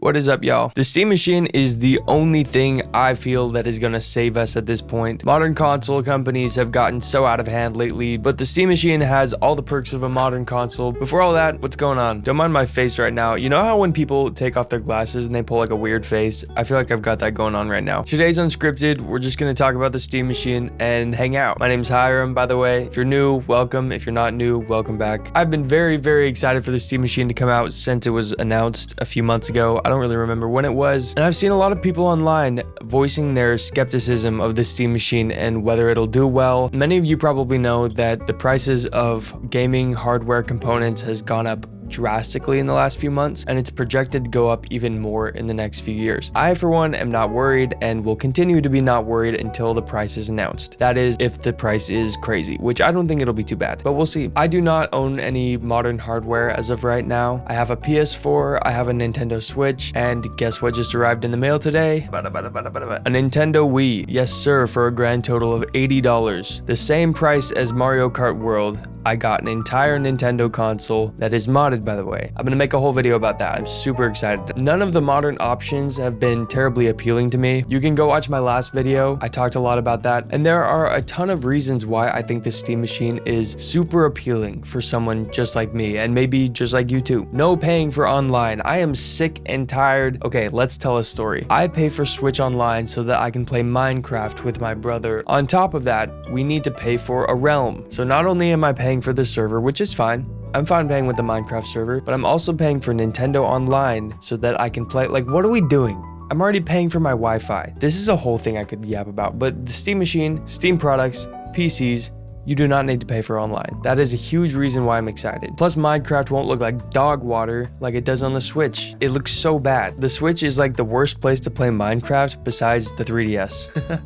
What is up, y'all? The Steam Machine is the only thing I feel that is gonna save us at this point. Modern console companies have gotten so out of hand lately, but the Steam Machine has all the perks of a modern console. Before all that, what's going on? Don't mind my face right now. You know how when people take off their glasses and they pull like a weird face? I feel like I've got that going on right now. Today's unscripted. We're just gonna talk about the Steam Machine and hang out. My name's Hiram, by the way. If you're new, welcome. If you're not new, welcome back. I've been very excited for the Steam Machine to come out since it was announced a few months ago. I don't really remember when it was, and I've seen a lot of people online voicing their skepticism of the Steam Machine and whether it'll do well. Many of you probably know that the prices of gaming hardware components has gone up drastically in the last few months, and it's projected to go up even more in the next few years. I, for one, am not worried and will continue to be not worried until the price is announced. That is, if the price is crazy, which I don't think it'll be too bad, but we'll see. I do not own any modern hardware as of right now. I have a PS4, I have a Nintendo Switch, and guess what just arrived in the mail today? A Nintendo Wii. Yes, sir, for a grand total of $80. The same price as Mario Kart World. I got an entire Nintendo console that is modded, by the way. I'm gonna make a whole video about that. I'm super excited. None of the modern options have been terribly appealing to me. You can go watch my last video. I talked a lot about that, and there are a ton of reasons why I think the Steam Machine is super appealing for someone just like me, and maybe just like you too. No paying for online. I am sick and tired. Okay, let's tell a story. I pay for Switch Online so that I can play Minecraft with my brother. On top of that, we need to pay for a realm. So not only am I paying for the server, which is fine. I'm fine paying with the Minecraft server, but I'm also paying for Nintendo Online so that I can play. Like, what are we doing? I'm already paying for my Wi-Fi. This is a whole thing I could yap about, but the Steam Machine, Steam products, PCs, you do not need to pay for online. That is a huge reason why I'm excited. Plus, Minecraft won't look like dog water like it does on the Switch. It looks so bad. The Switch is like the worst place to play Minecraft besides the 3DS.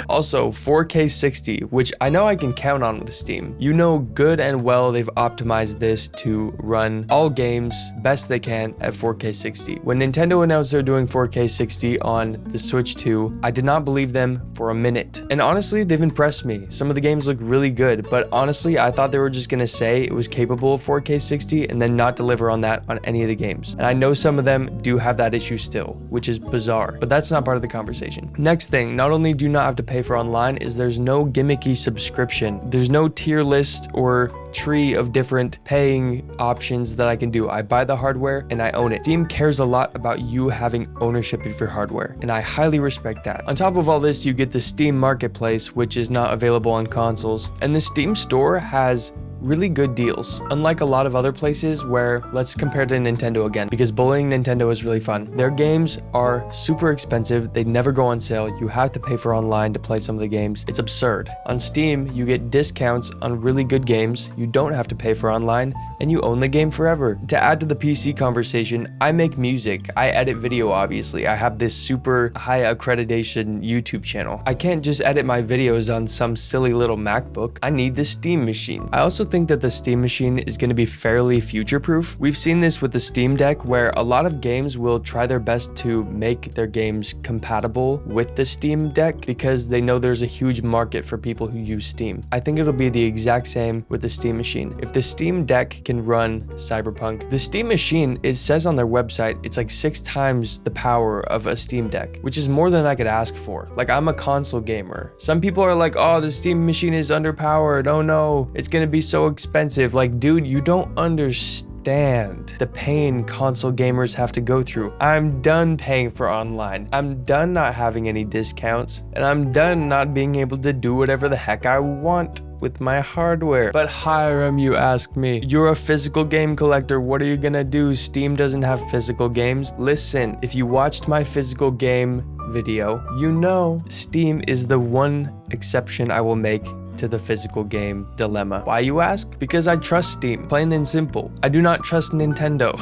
Also, 4K 60, which I know I can count on with Steam. You know good and well they've optimized this to run all games best they can at 4K 60. When Nintendo announced they're doing 4K 60 on the Switch 2, I did not believe them for a minute. And honestly, they've impressed me. Some of the games look really good, but honestly, I thought they were just gonna say it was capable of 4K 60 and then not deliver on that on any of the games. And I know some of them do have that issue still, which is bizarre, but that's not part of the conversation. Next thing, not only do not have to pay for online, is there's no gimmicky subscription. There's no tier list or tree of different paying options that I can do. I buy the hardware and I own it. Steam cares a lot about you having ownership of your hardware, and I highly respect that. On top of all this, you get the Steam Marketplace, which is not available on consoles, and the Steam Store has really good deals. Unlike a lot of other places where, let's compare to Nintendo again, because bullying Nintendo is really fun. Their games are super expensive. They never go on sale. You have to pay for online to play some of the games. It's absurd. On Steam, you get discounts on really good games. You don't have to pay for online, and you own the game forever. To add to the PC conversation, I make music. I edit video, obviously. I have this super high accreditation YouTube channel. I can't just edit my videos on some silly little MacBook. I need the Steam Machine. I also think that the Steam Machine is going to be fairly future-proof. We've seen this with the Steam Deck, where a lot of games will try their best to make their games compatible with the Steam Deck because they know there's a huge market for people who use Steam. I think it'll be the exact same with the Steam Machine. If the Steam Deck can run Cyberpunk, the Steam Machine, it says on their website, it's like 6 times the power of a Steam Deck, which is more than I could ask for. Like, I'm a console gamer. Some people are like, oh, the Steam Machine is underpowered. Oh no, it's gonna be so expensive. Like, dude, you don't understand the pain console gamers have to go through. I'm done paying for online. I'm done not having any discounts, and I'm done not being able to do whatever the heck I want with my hardware. But Hiram, you ask me, you're a physical game collector. What are you gonna do? Steam doesn't have physical games. Listen, if you watched my physical game video, you know Steam is the one exception I will make to the physical game dilemma. Why, you ask? Because I trust Steam, plain and simple. I do not trust Nintendo.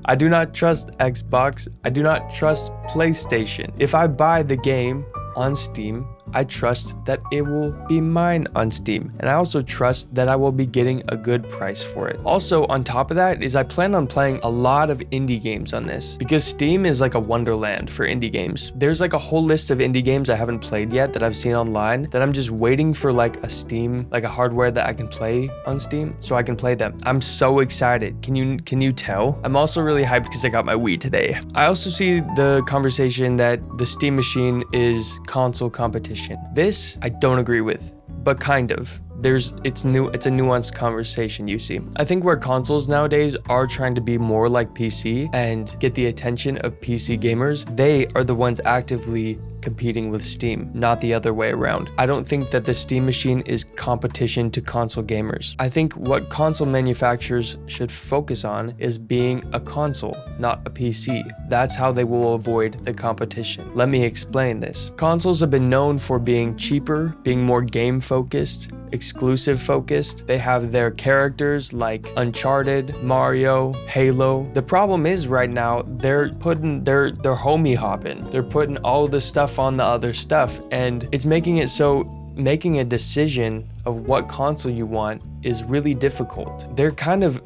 I do not trust Xbox. I do not trust PlayStation. If I buy the game on Steam, I trust that it will be mine on Steam. And I also trust that I will be getting a good price for it. Also, on top of that is I plan on playing a lot of indie games on this because Steam is like a wonderland for indie games. There's like a whole list of indie games I haven't played yet that I've seen online that I'm just waiting for like a Steam, like a hardware that I can play on Steam so I can play them. I'm so excited. Can you tell? I'm also really hyped because I got my Wii today. I also see the conversation that the Steam machine is console competition. This I don't agree with, but kind of. It's a nuanced conversation, you see. I think where consoles nowadays are trying to be more like PC and get the attention of PC gamers, they are the ones actively competing with Steam, not the other way around. I don't think that the Steam machine is competition to console gamers. I think what console manufacturers should focus on is being a console, not a PC. That's how they will avoid the competition. Let me explain this. Consoles have been known for being cheaper, being more game focused, exclusive focused. They have their characters like Uncharted, Mario, Halo. The problem is right now they're homie hopping. They're putting all the stuff on the other stuff, and it's making it so making a decision of what console you want is really difficult. They're kind of,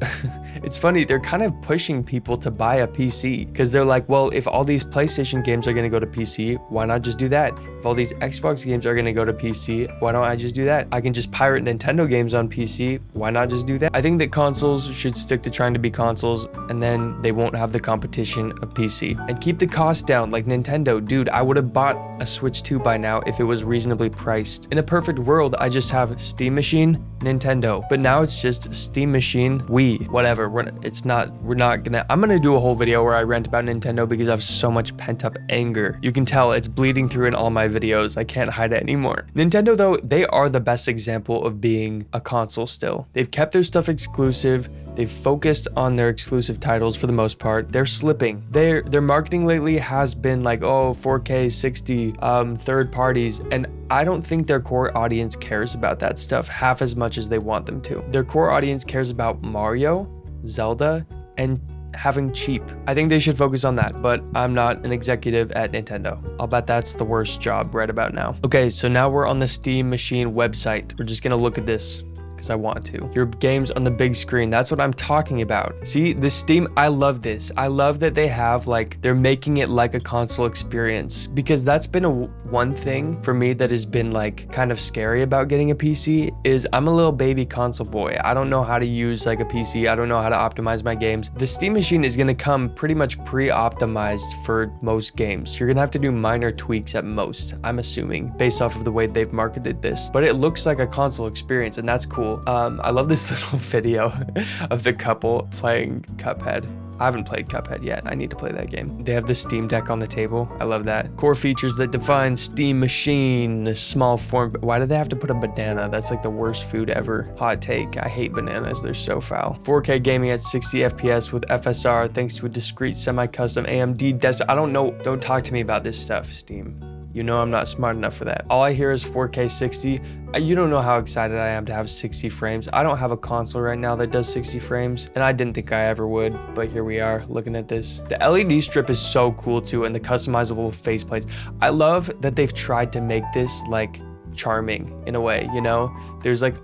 it's funny, they're kind of pushing people to buy a PC because they're like, well, if all these PlayStation games are gonna go to PC, why not just do that? If all these Xbox games are gonna go to PC, why don't I just do that? I can just pirate Nintendo games on PC, why not just do that? I think that consoles should stick to trying to be consoles, and then they won't have the competition of PC. And keep the cost down, like Nintendo. Dude, I would have bought a Switch 2 by now if it was reasonably priced. In a perfect world, I just have Steam machine, Nintendo. But now it's just Steam machine, Wii, whatever. I'm gonna do a whole video where I rant about Nintendo because I have so much pent up anger. You can tell it's bleeding through in all my videos. I can't hide it anymore. Nintendo though, they are the best example of being a console still. They've kept their stuff exclusive. They've focused on their exclusive titles for the most part. They're slipping. Their marketing lately has been like, oh, 4K, 60, third parties. And I don't think their core audience cares about that stuff half as much as they want them to. Their core audience cares about Mario, Zelda, and having cheap. I think they should focus on that, but I'm not an executive at Nintendo. I'll bet that's the worst job right about now. Okay, so now we're on the Steam machine website. We're just gonna look at this because I want to. Your games on the big screen. That's what I'm talking about. See, the Steam, I love this. I love that they have like, they're making it like a console experience because that's been one thing for me that has been like kind of scary about getting a PC is I'm a little baby console boy. I don't know how to use like a PC. I don't know how to optimize my games. The Steam machine is gonna come pretty much pre-optimized for most games. You're gonna have to do minor tweaks at most, I'm assuming, based off of the way they've marketed this. But it looks like a console experience and that's cool. I love this little video of the couple playing Cuphead. I haven't played Cuphead yet. I need to play that game. They have the Steam Deck on the table. I love that. Core features that define Steam machine, small form. Why do they have to put a banana? That's like the worst food ever. Hot take. I hate bananas. They're so foul. 4K gaming at 60 FPS with FSR thanks to a discrete semi-custom AMD desktop. I don't know. Don't talk to me about this stuff, Steam. You know I'm not smart enough for that. All I hear is 4K 60. You don't know how excited I am to have 60 frames. I don't have a console right now that does 60 frames, and I didn't think I ever would, but here we are looking at this. The LED strip is so cool too, and the customizable faceplates. I love that they've tried to make this like charming in a way, you know? There's like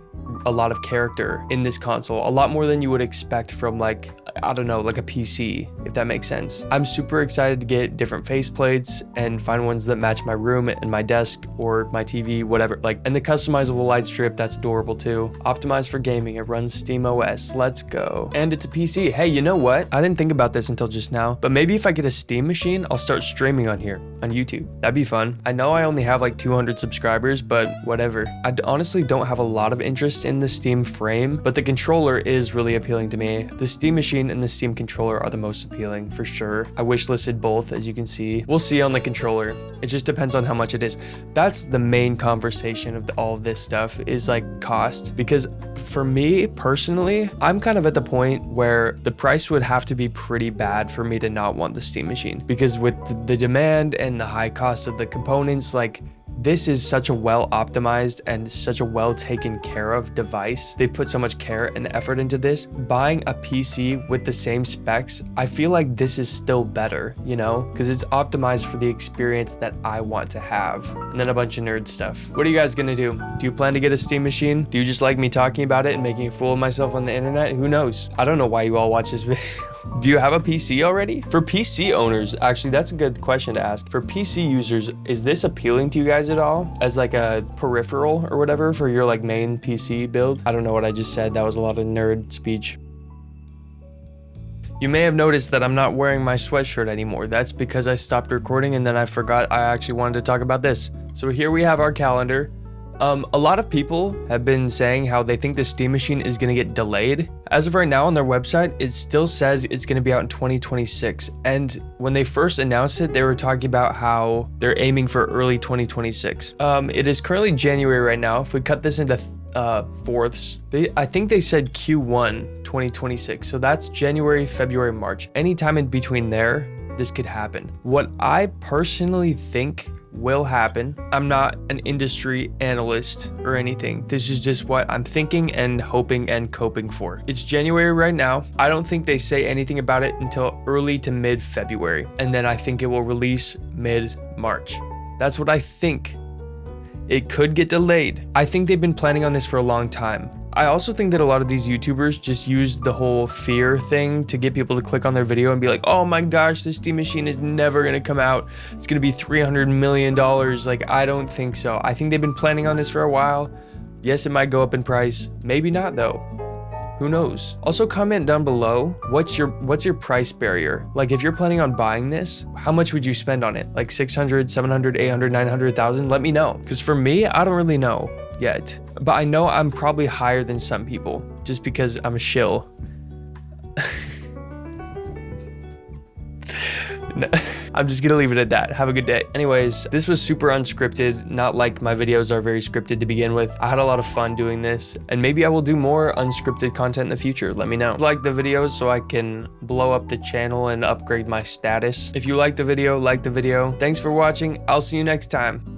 a lot of character in this console, a lot more than you would expect from like, I don't know, like a PC, if that makes sense. I'm super excited to get different faceplates and find ones that match my room and my desk or my TV, whatever. Like, and the customizable light strip, that's adorable too. Optimized for gaming, it runs Steam OS, let's go. And it's a PC. Hey, you know what? I didn't think about this until just now, but maybe if I get a Steam machine, I'll start streaming on here, on YouTube. That'd be fun. I know I only have like 200 subscribers, but whatever. I honestly don't have a lot of interest in the Steam frame, but the controller is really appealing to me. The Steam machine and the Steam controller are the most appealing for sure. I wishlisted both, as you can see. We'll see on the controller. It just depends on how much it is. That's the main conversation of all of this stuff is like cost, because for me personally, I'm kind of at the point where the price would have to be pretty bad for me to not want the Steam machine, because with the demand and the high cost of the components, like this is such a well optimized and such a well taken care of device. They've put so much care and effort into this. Buying a PC with the same specs, I feel like this is still better, you know, because it's optimized for the experience that I want to have. And then a bunch of nerd stuff. What are you guys gonna do? Do you plan to get a Steam machine? Do you just like me talking about it and making a fool of myself on the internet? Who knows? I don't know why you all watch this video. Do you have a PC already? For PC owners, actually, that's a good question to ask. For PC users, is this appealing to you guys at all? As like a peripheral or whatever for your like main PC build? I don't know what I just said. That was a lot of nerd speech. You may have noticed that I'm not wearing my sweatshirt anymore. That's because I stopped recording and then I forgot I actually wanted to talk about this. So here we have our calendar. A lot of people have been saying how they think the Steam machine is going to get delayed. As of right now on their website, it still says it's going to be out in 2026. And when they first announced it, they were talking about how they're aiming for early 2026. It is currently January right now. If we cut this into fourths, I think they said Q1 2026. So that's January, February, March. Anytime in between there, this could happen. What I personally think will happen. I'm not an industry analyst or anything. This is just what I'm thinking and hoping and coping for. It's January right now. I don't think they say anything about it until early to mid-February. And then I think it will release mid-March. That's what I think. It could get delayed. I think they've been planning on this for a long time. I also think that a lot of these YouTubers just use the whole fear thing to get people to click on their video and be like, oh my gosh, this Steam machine is never gonna come out. It's gonna be $300 million. Like, I don't think so. I think they've been planning on this for a while. Yes, it might go up in price. Maybe not though. Who knows? Also comment down below, what's your price barrier? Like if you're planning on buying this, how much would you spend on it? Like 600, 700, 800, 900,000? Let me know. Because for me, I don't really know yet. But I know I'm probably higher than some people just because I'm a shill. No, I'm just gonna leave it at that. Have a good day. Anyways, this was super unscripted, not like my videos are very scripted to begin with. I had a lot of fun doing this, and maybe I will do more unscripted content in the future. Let me know. Like the videos so I can blow up the channel and upgrade my status. If you like the video, like the video. Thanks for watching. I'll see you next time.